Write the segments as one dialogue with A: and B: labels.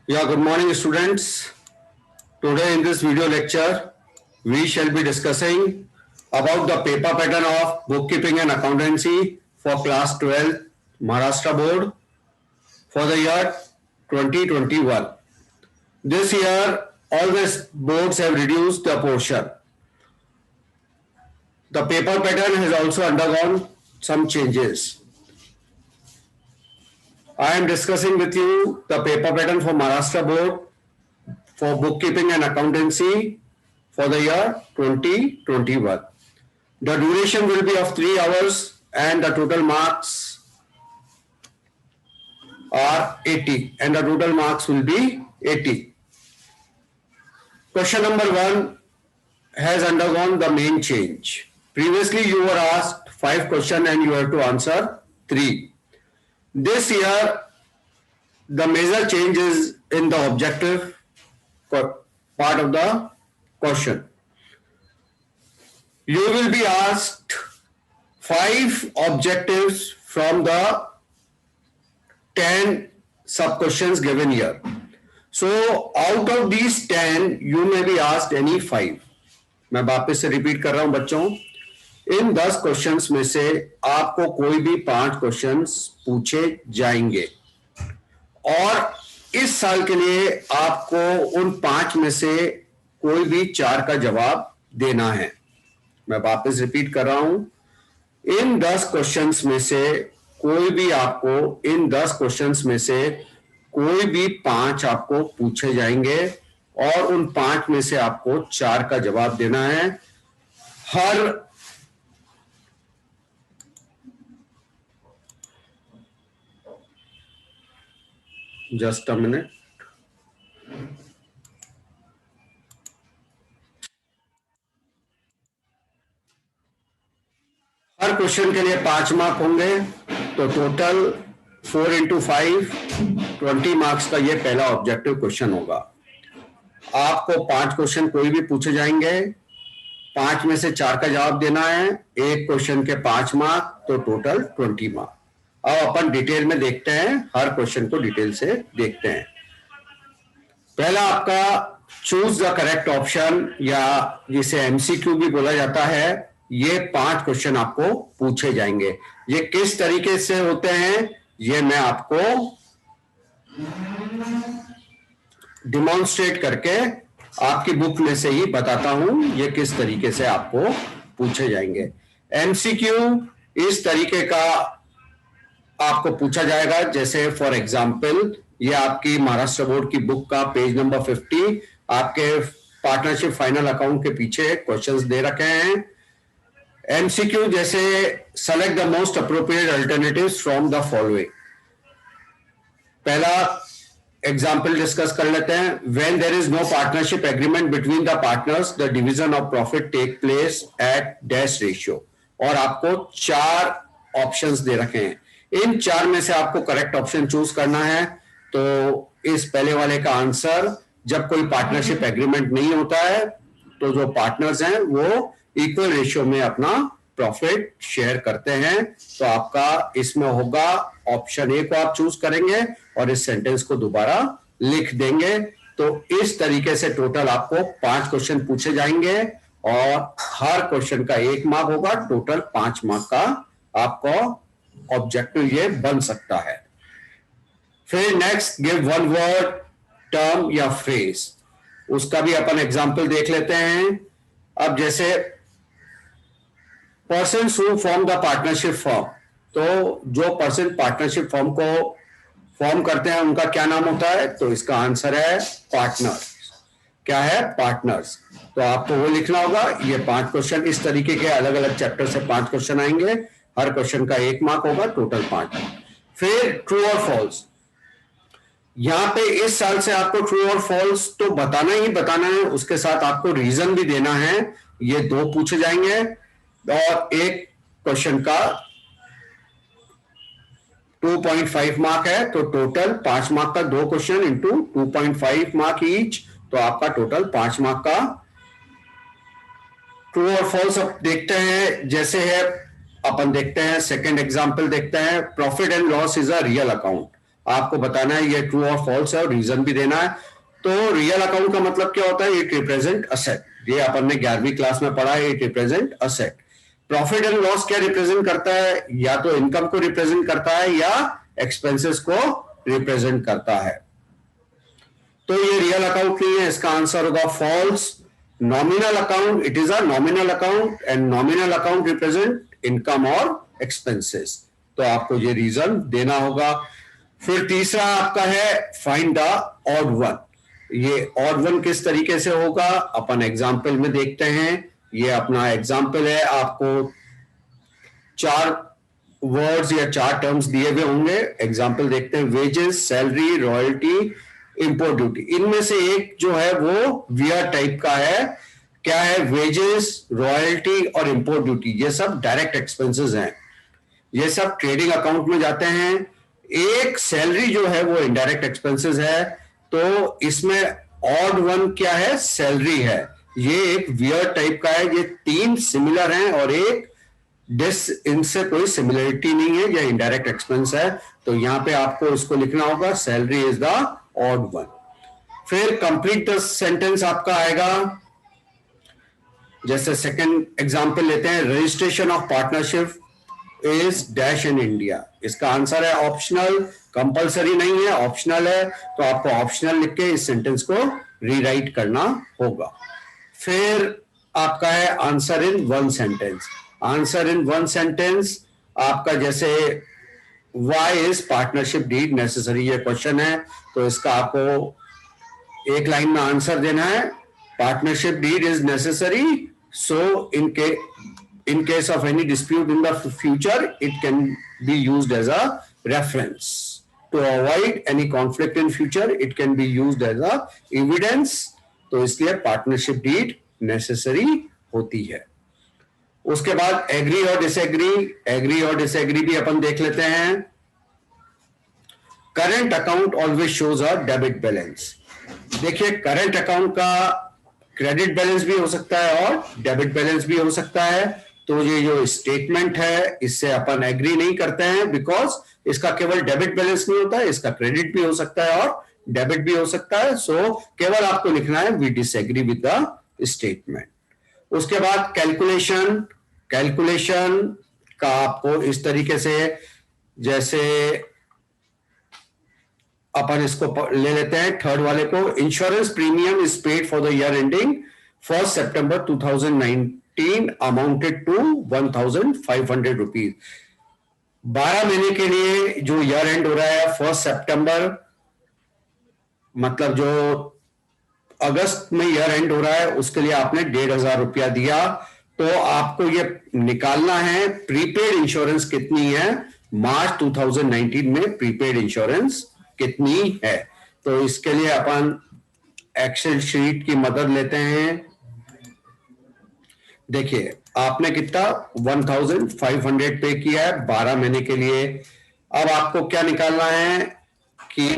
A: Yeah, good morning, students. Today in this video lecture, we shall be discussing about the paper pattern of bookkeeping and accountancy for class 12 Maharashtra board for the year 2021. This year, all the boards have reduced the portion. The paper pattern has also undergone some changes. I am discussing with you the paper pattern for Maharashtra board for bookkeeping and accountancy for the year 2021. The duration will be of 3 hours and the total marks are 80 and the total marks will be 80. Question number 1 has undergone the main change. Previously you were asked 5 questions and you have to answer 3. This year the major change is in the objective part of the question. You will be asked 5 objectives from the 10 sub questions given here. So out of these 10 you may be asked any 5. मैं वापस से repeat कर रहा हूं बच्चों, इन 10 questions में से आपको कोई भी 5 क्वेश्चंस पूछे जाएंगे और इस साल के लिए आपको उन 5 में से कोई भी 4 का जवाब देना है. मैं वापस रिपीट कर रहा हूं, इन 10 क्वेश्चंस में से कोई भी आपको इन 10 क्वेश्चंस में से कोई भी 5 आपको पूछे जाएंगे और उन 5 में से आपको 4 का जवाब देना है. हर just a minute. Her question के लिए 5 मार्क होंगे, तो टोटल 4 into 5 20 मार्क्स का ये पहला ऑब्जेक्टिव क्वेश्चन होगा. आपको 5 क्वेश्चन कोई भी पूछे जाएंगे, 5 में से 4 का जवाब देना है. एक क्वेश्चन के 5 मार्क, तो टोटल 20 मार्क. अब अपन डिटेल में देखते हैं, हर क्वेश्चन को डिटेल से देखते हैं. पहला आपका चूज द करेक्ट ऑप्शन या जिसे एमसीक्यू भी बोला जाता है. ये 5 क्वेश्चन आपको पूछे जाएंगे. ये किस तरीके से होते हैं ये मैं आपको डिमॉन्स्ट्रेट करके आपकी बुक में से ही बताता हूं ये किस तरीके से आपको पूछे जाएंगे. एमसीक्यू इस तरीके का आपको पूछा जाएगा, जैसे फॉर एग्जांपल ये आपकी महाराष्ट्र बोर्ड की बुक का पेज नंबर 50 आपके पार्टनरशिप फाइनल अकाउंट के पीछे क्वेश्चंस दे रखे हैं. एमसीक्यू जैसे select the most appropriate alternatives from the following. पहला एग्जाम्पल डिस्कस कर लेते हैं. When there is no partnership agreement between the partners the division of profit take place at dash ratio. और आपको 4 ऑप्शंस दे रखे हैं. इन 4 में से आपको करेक्ट ऑप्शन चूज करना है. तो इस पहले वाले का आंसर, जब कोई पार्टनरशिप एग्रीमेंट नहीं होता है तो जो पार्टनर्स हैं वो इक्वल रेशियो में अपना प्रॉफिट शेयर करते हैं. तो आपका इसमें होगा ऑप्शन ए को आप चूज करेंगे और इस सेंटेंस को दोबारा लिख देंगे. तो इस तरीके से टोटल आपको 5 क्वेश्चन पूछे जाएंगे और हर क्वेश्चन का 1 मार्क होगा. टोटल 5 मार्क का आपको ऑब्जेक्टिव ये बन सकता है. फिर next, give one word, term या फ्रेज. उसका भी अपन एग्जांपल देख लेते हैं. अब जैसे person who form the partnership form, तो जो पर्सन पार्टनरशिप फॉर्म को फॉर्म करते हैं उनका क्या नाम होता है? तो इसका आंसर है पार्टनर्स. क्या है? पार्टनर्स. तो आपको वो लिखना होगा. ये 5 क्वेश्चन इस तरीके के अलग अलग चैप्टर से 5 क्वेश्चन आएंगे. हर क्वेश्चन का 1 मार्क होगा, टोटल 5. फिर ट्रू और फॉल्स. यहां पे इस साल से आपको ट्रू और फॉल्स तो बताना ही बताना है, उसके साथ आपको रीजन भी देना है. ये 2 पूछे जाएंगे और एक क्वेश्चन का 2.5 मार्क है. तो टोटल 5 मार्क का 2 क्वेश्चन इंटू 2.5 मार्क ईच, तो आपका टोटल 5 मार्क का ट्रू और फॉल्स. अब देखते हैं, जैसे है अपन देखते हैं सेकंड एग्जांपल देखते हैं. Profit and loss is a real account. आपको बताना है ये ट्रू और फॉल्स है और रीजन भी देना है। तो रियल अकाउंट का मतलब क्या होता है? इट रिप्रेजेंट असेट, ये अपन ने 11वीं क्लास में पढ़ा है, it represent asset. Profit and loss क्या रिप्रेजेंट करता है? या तो इनकम को रिप्रेजेंट करता है या एक्सपेंसेस को रिप्रेजेंट करता है। तो ये रियल अकाउंट नहीं है, इसका आंसर होगा false. Nominal account, it is a nominal account and nominal account represent income और एक्सपेंसेस। तो आपको ये रीजन देना होगा। फिर तीसरा आपका है फाइंड द ऑड वन। ये ऑड वन किस तरीके से होगा अपन एग्जाम्पल में देखते हैं। ये अपना एग्जाम्पल है, आपको 4 वर्ड्स या 4 टर्म्स दिए हुए होंगे। एग्जाम्पल देखते हैं, wages, salary, royalty, import duty. इनमें से एक जो है वो वियर टाइप का है। क्या है? वेजेस, रॉयल्टी और इंपोर्ट ड्यूटी, ये सब डायरेक्ट एक्सपेंसेस हैं, ये सब ट्रेडिंग अकाउंट में जाते हैं। एक सैलरी जो है वो इनडायरेक्ट एक्सपेंसेस है। तो इसमें ऑड वन क्या है? सैलरी है। ये एक वियर टाइप का है, ये 3 सिमिलर हैं और एक इनसे कोई सिमिलरिटी नहीं है, यह इनडायरेक्ट एक्सपेंस है। तो यहां पे आपको इसको लिखना होगा, salary is the odd one. फिर कंप्लीट द सेंटेंस आपका आएगा। जैसे सेकंड एग्जांपल लेते हैं, registration of partnership is dash in India. इसका आंसर है ऑप्शनल, कंपलसरी नहीं है, ऑप्शनल है। तो आपको ऑप्शनल लिख के इस सेंटेंस को रीराइट करना होगा। फिर आपका है answer in one sentence. Answer in one sentence आपका जैसे why is partnership deed necessary, ये क्वेश्चन है। तो इसका आपको एक लाइन में आंसर देना है, partnership deed is necessary so in case of any dispute in the future it can be used as a reference to avoid any conflict in future, it can be used as a evidence। तो इसलिए partnership deed necessary होती है। उसके बाद agree और disagree. Agree और disagree भी अपन देख लेते हैं। Current account always shows a debit balance. देखिए करंट अकाउंट का क्रेडिट बैलेंस भी हो सकता है और डेबिट बैलेंस भी हो सकता है। तो ये जो स्टेटमेंट है इससे अपन एग्री नहीं करते हैं, बिकॉज इसका केवल डेबिट बैलेंस नहीं होता है, इसका क्रेडिट भी हो सकता है और डेबिट भी हो सकता है। सो केवल आपको लिखना है we disagree with the statement. उसके बाद कैलकुलेशन। कैलकुलेशन का आपको इस तरीके से, जैसे अपन इसको ले लेते हैं थर्ड वाले को, insurance premium is paid for the year ending 1 सितंबर 2019 अमाउंटेड टू 1500 रुपीज। 12 महीने के लिए जो ईयर एंड हो रहा है 1 सितंबर, मतलब जो अगस्त में ईयर एंड हो रहा है उसके लिए आपने 1500 रुपया दिया। तो आपको ये निकालना है प्रीपेड इंश्योरेंस कितनी है मार्च 2019 में, प्रीपेड इंश्योरेंस कितनी है। तो इसके लिए अपन एक्सेल शीट की मदद लेते हैं। देखिए आपने कितना 1500 पे किया है 12 महीने के लिए। अब आपको क्या निकालना है कि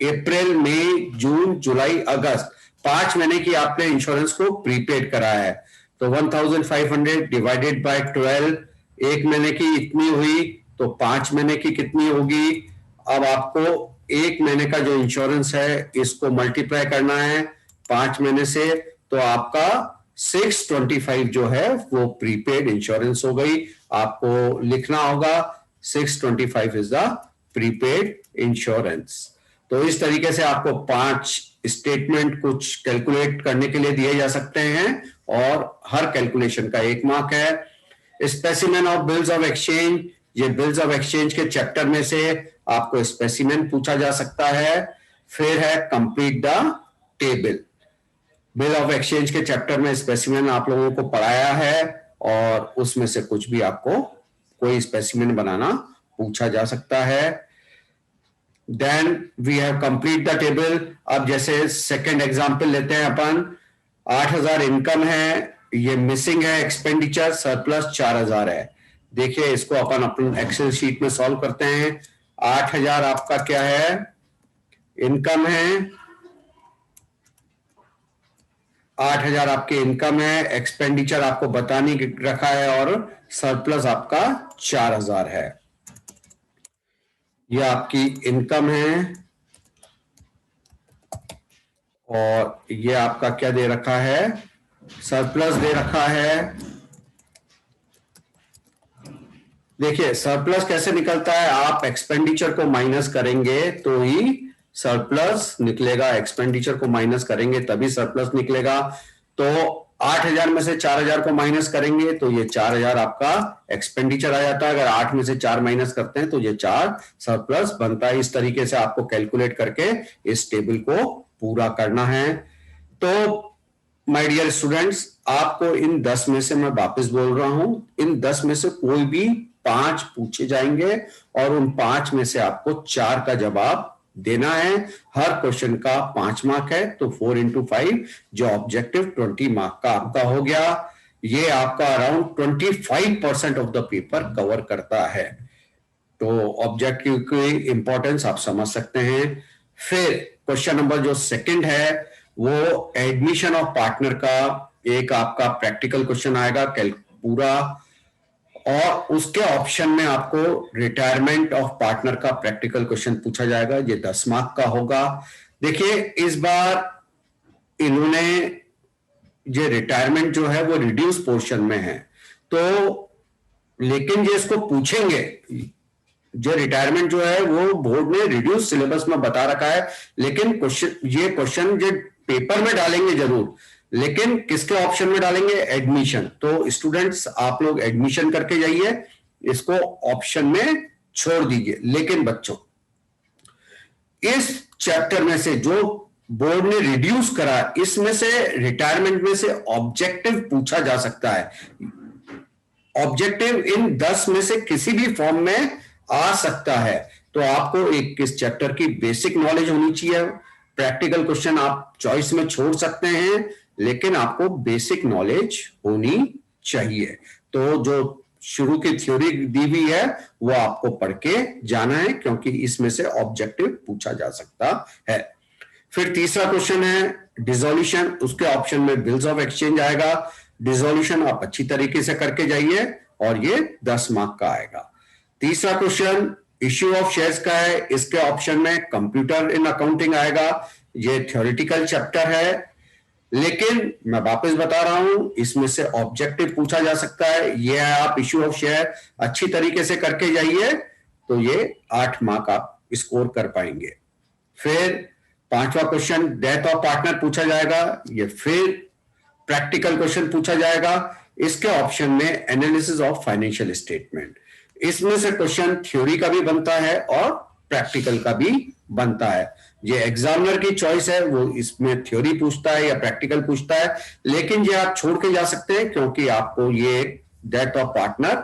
A: अप्रैल मई जून जुलाई अगस्त 5 महीने की आपने इंश्योरेंस को प्रीपेड करा है। तो 1500 डिवाइडेड बाय 12, एक महीने की इतनी हुई, तो 5 महीने की कितनी होगी। अब आपको एक महीने का जो इंश्योरेंस है इसको मल्टीप्लाई करना है 5 महीने से, तो आपका 625 जो है वो प्रीपेड इंश्योरेंस हो गई। आपको लिखना होगा 625 इज द प्रीपेड इंश्योरेंस। तो इस तरीके से आपको 5 स्टेटमेंट कुछ कैलकुलेट करने के लिए दिए जा सकते हैं और हर कैलकुलेशन का 1 मार्क है। Specimen of bills of exchange, ये बिल्स ऑफ एक्सचेंज के चैप्टर में से आपको स्पेसिमेन पूछा जा सकता है। फिर है complete the table. Bill of exchange के चैप्टर में स्पेसिमेन आप लोगों को पढ़ाया है और उसमें से कुछ भी आपको कोई स्पेसिमेन बनाना पूछा जा सकता है। Then we have complete the table. अब जैसे सेकंड एग्जांपल लेते हैं अपन, 8000 इनकम है, ये मिसिंग है एक्सपेंडिचर, सरप्लस 4000 है। देखिए इसको अपन अपने एक्सेल शीट में सॉल्व करते हैं। 8000 आपका क्या है, इनकम है, 8000 आपके इनकम है, एक्सपेंडिचर आपको बताने रखा है और सरप्लस आपका 4000 है। ये आपकी इनकम है और ये आपका क्या दे रखा है, सरप्लस दे रखा है। देखिए सरप्लस कैसे निकलता है, आप एक्सपेंडिचर को माइनस करेंगे तो ही सरप्लस निकलेगा, एक्सपेंडिचर को माइनस करेंगे तभी सरप्लस निकलेगा। तो 8,000 में से 4,000 को माइनस करेंगे तो ये 4,000 आपका एक्सपेंडिचर आ जाता है। अगर 8 में से 4 माइनस करते हैं तो ये 4 सरप्लस बनता है। इस तरीके से आपको कैलकुलेट करके इस टेबल को पूरा करना है। तो माय डियर स्टूडेंट्स, आपको इन 10 में से मैं वापस बोल रहा हूं, इन 10 में से कोई भी 5 पूछे जाएंगे और उन 5 में से आपको 4 का जवाब देना है। हर क्वेश्चन का 5 मार्क है, तो 4 इंटू 5 जो ऑब्जेक्टिव 20 मार्क का आपका हो गया। ये आपका around 25% of the paper cover करता है। तो ऑब्जेक्टिव की इंपॉर्टेंस आप समझ सकते हैं। फिर क्वेश्चन नंबर जो सेकंड है वो एडमिशन ऑफ पार्टनर का एक आपका प्रैक्टिकल क्वेश्चन आएगा पूरा, और उसके ऑप्शन में आपको रिटायरमेंट ऑफ पार्टनर का प्रैक्टिकल क्वेश्चन पूछा जाएगा। ये 10 मार्क का होगा। देखिए इस बार इन्होंने ये रिटायरमेंट जो है वो रिड्यूस पोर्शन में है, तो लेकिन ये इसको पूछेंगे, जो रिटायरमेंट जो है वो बोर्ड ने रिड्यूस सिलेबस में बता रखा है, लेकिन ये क्वेश्चन जो पेपर में डालेंगे जरूर, लेकिन किसके ऑप्शन में डालेंगे, एडमिशन। तो स्टूडेंट्स आप लोग एडमिशन करके जाइए, इसको ऑप्शन में छोड़ दीजिए। लेकिन बच्चों इस चैप्टर में से जो बोर्ड ने रिड्यूस करा, इसमें से रिटायरमेंट में से ऑब्जेक्टिव पूछा जा सकता है। ऑब्जेक्टिव इन 10 में से किसी भी फॉर्म में आ सकता है। तो आपको एक किस चैप्टर की बेसिक नॉलेज होनी चाहिए। प्रैक्टिकल क्वेश्चन आप चॉइस में छोड़ सकते हैं, लेकिन आपको बेसिक नॉलेज होनी चाहिए। तो जो शुरू की थ्योरी दी हुई है वो आपको पढ़ के जाना है, क्योंकि इसमें से ऑब्जेक्टिव पूछा जा सकता है। फिर तीसरा क्वेश्चन है डिसोल्यूशन, उसके ऑप्शन में बिल्स ऑफ एक्सचेंज आएगा। डिसोल्यूशन आप अच्छी तरीके से करके जाइए और ये 10 मार्क का आएगा। तीसरा क्वेश्चन इश्यू ऑफ शेयर्स का है, इसके ऑप्शन में कंप्यूटर इन अकाउंटिंग आएगा। ये थ्योरेटिकल चैप्टर है, लेकिन मैं वापस बता रहा हूं इसमें से ऑब्जेक्टिव पूछा जा सकता है। ये आप इश्यू ऑफ शेयर अच्छी तरीके से करके जाइए तो ये 8 मार्क आप स्कोर कर पाएंगे। फिर पांचवा क्वेश्चन डेथ ऑफ पार्टनर पूछा जाएगा, ये फिर प्रैक्टिकल क्वेश्चन पूछा जाएगा। इसके ऑप्शन में एनालिसिस ऑफ फाइनेंशियल स्टेटमेंट, इसमें से क्वेश्चन थ्योरी का भी बनता है और प्रैक्टिकल का भी बनता है। ये एग्जामिनर की चॉइस है, वो इसमें थ्योरी पूछता है या प्रैक्टिकल पूछता है, लेकिन ये आप छोड़ के जा सकते हैं क्योंकि आपको ये डेथ ऑफ पार्टनर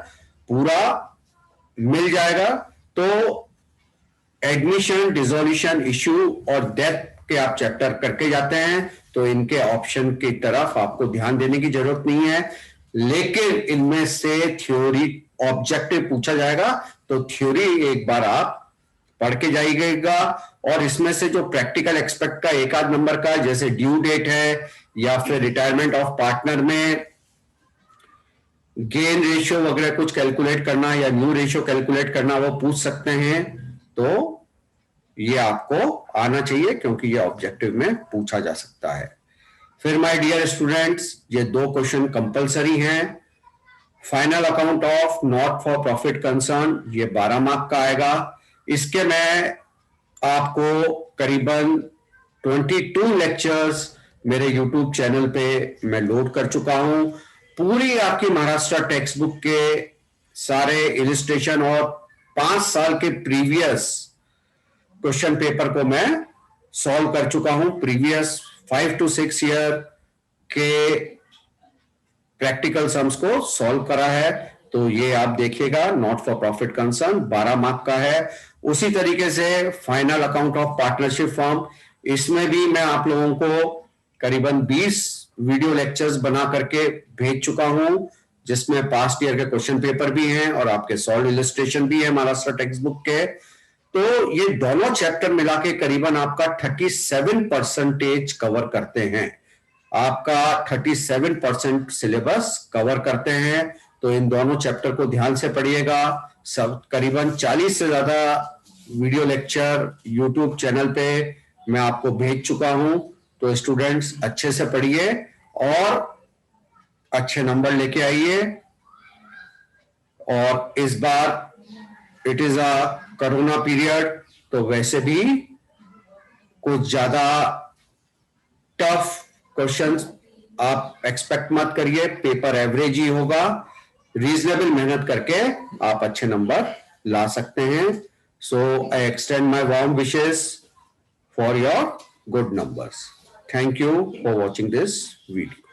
A: पूरा मिल जाएगा। तो एडमिशन, डिसोल्यूशन, इश्यू और डेथ के आप चैप्टर करके जाते हैं तो इनके ऑप्शन की तरफ आपको ध्यान देने की जरूरत नहीं है, लेकिन इनमें से थ्योरी ऑब्जेक्टिव पूछा जाएगा तो थ्योरी एक बार आप पढ़ के जाइएगा। और इसमें से जो प्रैक्टिकल एक्सपेक्ट का एक आध नंबर का, जैसे ड्यू डेट है या फिर रिटायरमेंट ऑफ पार्टनर में गेन रेशियो वगैरह कुछ कैलकुलेट करना या न्यू रेशियो कैलकुलेट करना, वो पूछ सकते हैं। तो ये आपको आना चाहिए क्योंकि ये ऑब्जेक्टिव में पूछा जा सकता है। फिर माय डियर स्टूडेंट्स, ये 2 क्वेश्चन कंपलसरी हैं। Final account of not for profit concern, ये 12 मार्क का आएगा। इसके मैं आपको करीबन 22 लेक्चर्स मेरे यूट्यूब चैनल पे मैं लोड कर चुका हूं। पूरी आपकी महाराष्ट्र टेक्स्ट बुक के सारे इलिस्ट्रेशन और 5 साल के प्रीवियस क्वेश्चन पेपर को मैं सॉल्व कर चुका हूं। प्रीवियस 5 to 6 ईयर के प्रैक्टिकल सम्स को सॉल्व करा है। तो ये आप देखिएगा, not for profit concern 12 mark का है। उसी तरीके से final account of partnership form, इसमें भी मैं आप लोगों को करीबन 20 वीडियो लेक्चर्स बना करके भेज चुका हूं, जिसमें पास्ट ईयर के क्वेश्चन पेपर भी हैं और आपके सॉल्व इलस्ट्रेशन भी है महाराष्ट्र टेक्स्ट बुक के। तो ये दोनों चैप्टर मिला के करीबन आपका 37% कवर करते हैं। आपका 37% सिलेबस कवर करते हैं। तो इन दोनों चैप्टर को ध्यान से पढ़िएगा। सब करीबन 40 से ज्यादा वीडियो लेक्चर यूट्यूब चैनल पे मैं आपको भेज चुका हूं। तो स्टूडेंट्स अच्छे से पढ़िए और अच्छे नंबर लेके आइए। और इस बार it is a corona period, तो वैसे भी कुछ ज्यादा टफ क्वेश्चंस आप एक्सपेक्ट मत करिए, पेपर एवरेज ही होगा। रीजनेबल मेहनत करके आप अच्छे नंबर ला सकते हैं। So I extend my warm wishes for your good numbers. Thank you for watching this video.